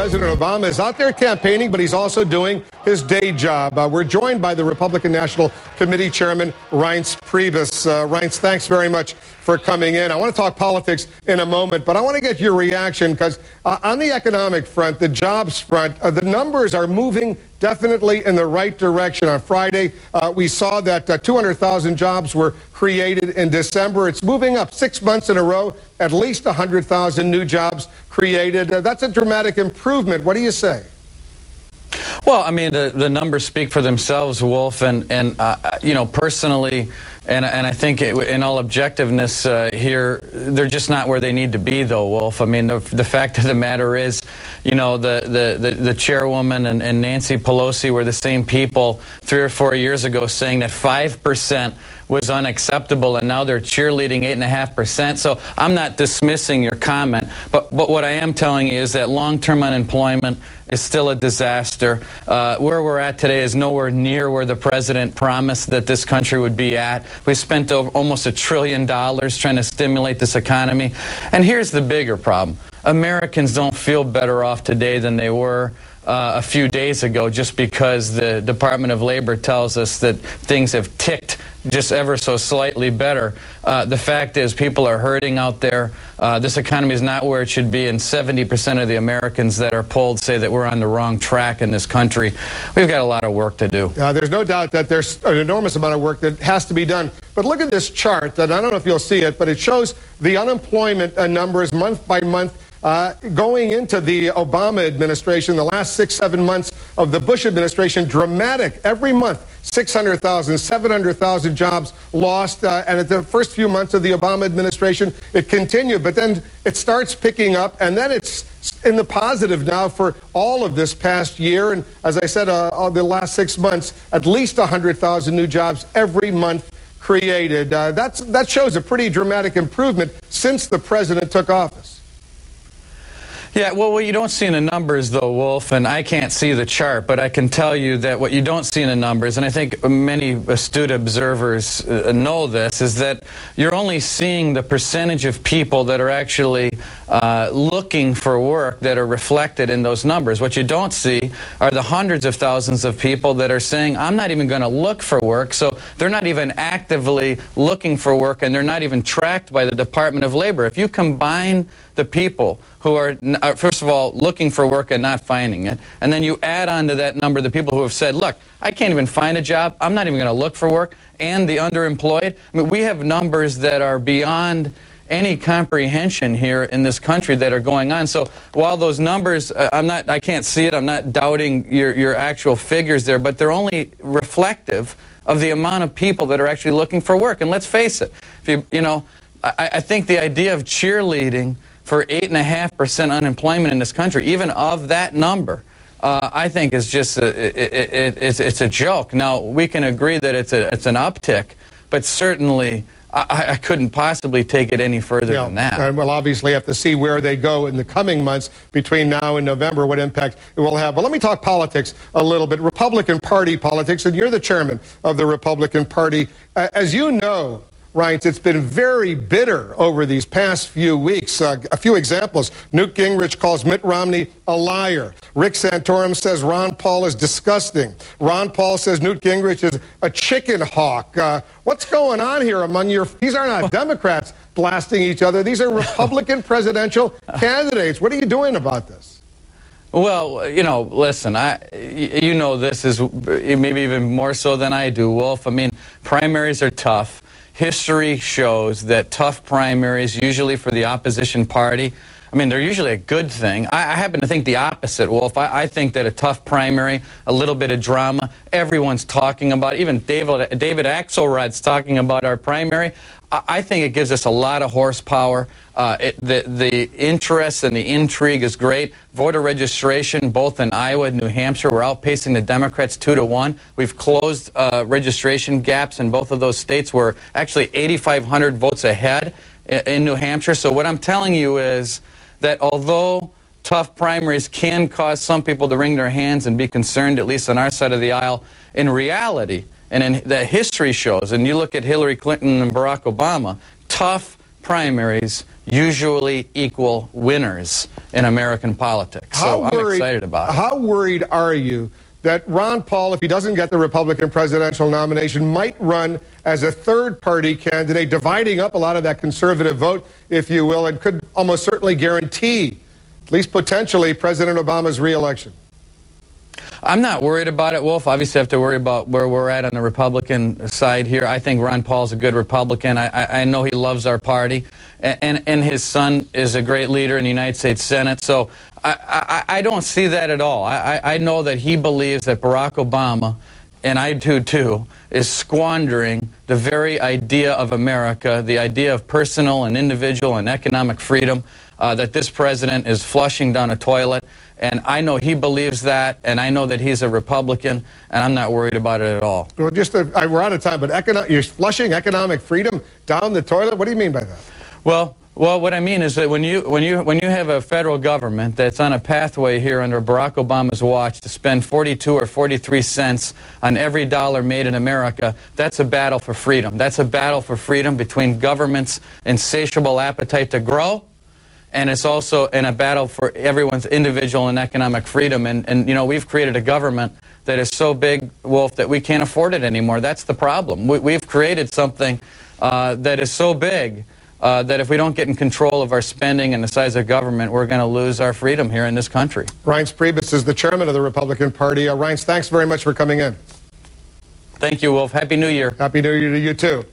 President Obama is out there campaigning, but he's also doing his day job. We're joined by the Republican National Committee Chairman, Reince Priebus. Reince, thanks very much for coming in. I want to talk politics in a moment, but I want to get your reaction because on the economic front, the jobs front, the numbers are moving definitely in the right direction. On Friday, we saw that 200,000 jobs were created in December. It's moving up 6 months in a row, at least 100,000 new jobs created. That's a dramatic improvement. What do you say? Well, I mean, the numbers speak for themselves, Wolf, and you know, personally, and I think in all objectiveness here, they're just not where they need to be, though, Wolf. I mean, the fact of the matter is, you know, the chairwoman and Nancy Pelosi were the same people 3 or 4 years ago saying that 5% was unacceptable, and now they're cheerleading 8.5%. So I'm not dismissing your comment, but what I am telling you is that long-term unemployment is still a disaster. Where we're at today is nowhere near where the president promised that this country would be at. We spent almost $1 trillion trying to stimulate this economy. And here's the bigger problem. Americans don't feel better off today than they were a few days ago just because the Department of Labor tells us that things have ticked just ever so slightly better. The fact is people are hurting out there. This economy is not where it should be, and 70% of the Americans that are polled say that we're on the wrong track in this country. We've got a lot of work to do. There's no doubt that there's an enormous amount of work that has to be done. But look at this chart, and I don't know if you'll see it, but it shows the unemployment numbers month by month. Going into the Obama administration, the last 6-7 months of the Bush administration, dramatic. Every month, 600,000, 700,000 jobs lost. And at the first few months of the Obama administration, it continued. But then it starts picking up, and then it's in the positive now for all of this past year. And as I said, the last 6 months, at least 100,000 new jobs every month created. That shows a pretty dramatic improvement since the president took office. Yeah, well, what you don't see in the numbers, though, Wolf, and I can't see the chart, but I can tell you that what you don't see in the numbers, and I think many astute observers know this, is that you're only seeing the percentage of people that are actually looking for work that are reflected in those numbers. What you don't see are the hundreds of thousands of people that are saying, I'm not even going to look for work, so they're not even actively looking for work, and they're not even tracked by the Department of Labor. If you combine the people who are, first of all, looking for work and not finding it, and then you add on to that number the people who have said, look, I can't even find a job, I'm not even going to look for work, and the underemployed. I mean, we have numbers that are beyond any comprehension here in this country that are going on. So while those numbers, I can't see it, I'm not doubting your actual figures there, but they're only reflective of the amount of people that are actually looking for work. And let's face it, if you know, I think the idea of cheerleading for 8.5% unemployment in this country, even of that number, I think is just it's a joke. Now, we can agree that it's an uptick, but certainly I couldn't possibly take it any further than that. And we'll obviously have to see where they go in the coming months between now and November, what impact it will have. But let me talk politics a little bit, Republican Party politics, and you're the chairman of the Republican Party. As you know, Reince, it's been very bitter over these past few weeks. A few examples. Newt Gingrich calls Mitt Romney a liar. Rick Santorum says Ron Paul is disgusting. Ron Paul says Newt Gingrich is a chicken hawk. What's going on here among these are not Democrats blasting each other. These are Republican presidential candidates. What are you doing about this? Well, you know, listen, you know this is maybe even more so than I do, Wolf. I mean, primaries are tough. History shows that tough primaries, usually for the opposition party, I mean, they're usually a good thing. I happen to think the opposite, Wolf. I think that a tough primary, a little bit of drama, everyone's talking about, even David Axelrod's talking about our primary. I think it gives us a lot of horsepower. The interest and the intrigue is great. Voter registration, both in Iowa and New Hampshire, we're outpacing the Democrats 2-1. We've closed registration gaps in both of those states. We're actually 8,500 votes ahead in New Hampshire. So what I'm telling you is that although tough primaries can cause some people to wring their hands and be concerned, at least on our side of the aisle, in reality, and in that history shows, and you look at Hillary Clinton and Barack Obama, tough primaries usually equal winners in American politics. So I'm excited about it. How worried are you that Ron Paul, if he doesn't get the Republican presidential nomination, might run as a third-party candidate, dividing up a lot of that conservative vote, if you will, and could almost certainly guarantee, at least potentially, President Obama's re-election? I'm not worried about it, Wolf. Obviously, I have to worry about where we're at on the Republican side here. I think Ron Paul's a good Republican. I know he loves our party, and his son is a great leader in the United States Senate. So I don't see that at all. I know that he believes that Barack Obama, and I do too, is squandering the very idea of America, the idea of personal and individual and economic freedom, that this president is flushing down a toilet. And I know he believes that, and I know that he's a Republican, and I'm not worried about it at all. Well, we're out of time, but you're flushing economic freedom down the toilet? What do you mean by that? Well, what I mean is that when you have a federal government that's on a pathway here under Barack Obama's watch to spend 42 or 43 cents on every dollar made in America, that's a battle for freedom. That's a battle for freedom between government's insatiable appetite to grow, and it's also in a battle for everyone's individual and economic freedom. And you know, we've created a government that is so big, Wolf, that we can't afford it anymore. That's the problem. We've created something that is so big that if we don't get in control of our spending and the size of government, we're going to lose our freedom here in this country. Reince Priebus is the chairman of the Republican Party. Reince, thanks very much for coming in. Thank you, Wolf. Happy New Year. Happy New Year to you, too.